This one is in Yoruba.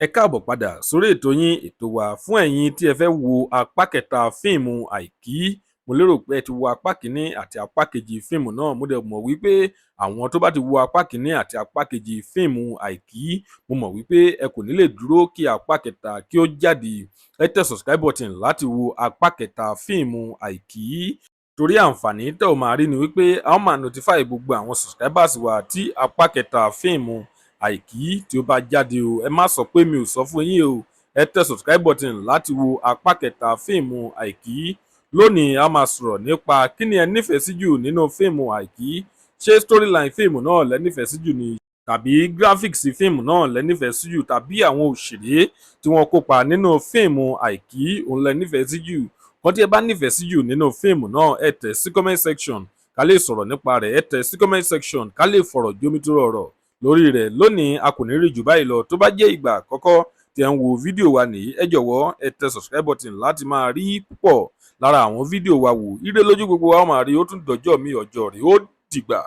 Ẹ káàbọ̀ padà sórí ètò yín ètò wa fún ẹ̀yin tí ẹ fẹ́ wo apá kẹta fíìmù Àìkí. Mo lérò pé ẹ ti wo apá kìíní àti apá kejì fíìmù náà. Mo dẹ̀ mọ̀ wípé àwọn tó bá ti wo apá kìíní àti apá kejì fíìmù Àìkí, mo mọ̀ wípé ẹ kò ní lè dúró kí apá kẹta kí ó jáde. Ẹ tẹ subscribe button láti wo apá kẹta fíìmù Àìkí. Torí àǹfààní tẹ́ ò máa rí ni wípé a ó máa notify gbogbo àwọn subscribers wa tí apá kẹta fíìmù Àìkí tí ó bá jáde o. Ẹ má sọ pé mi ò sọ fún yín o. Ẹ tẹ subscribe button láti wo apá kẹta fíìmù Àìkí. Lónìí a máa sọ̀rọ̀ nípa kí ni ẹ nífẹ̀ẹ́ sí jù nínú fíìmù Àìkí. Ṣé storyline fíìmù náà lẹ nífẹ̀ẹ́ sí jù ni? Tàbí graphics fíìmù náà lẹ nífẹ̀ẹ́ sí jù? Tàbí àwọn òṣèré tí wọ́n kópa nínú fíìmù Àìkí òun lẹ nífẹ̀ẹ́ sí jù? Kan tí ẹ bá nífẹ̀ẹ́ sí jù nínú fíìmù náà ẹ tẹ̀ sí comment section ká lè sọ̀rọ̀ nípa rẹ̀. Ẹ tẹ̀ sí comment section ká lè fọ̀rọ̀ jomitoro ọ̀rọ̀ lórí rẹ̀. Lónìí a kò ní rí jù báyìí lọ. Tó bá jẹ́ ìgbà àkọ́kọ́ tí ẹ ń wo fídíò wa nìyí, ẹ jọ̀wọ́ ẹ tẹ subscribe button láti máa rí púpọ̀ lára àwọn fídíò wa wò. Ire lójú gbogbo wa máa rí. Ó tún dọjọ́ mi ọjọ́ rẹ̀. Ó dìgbà.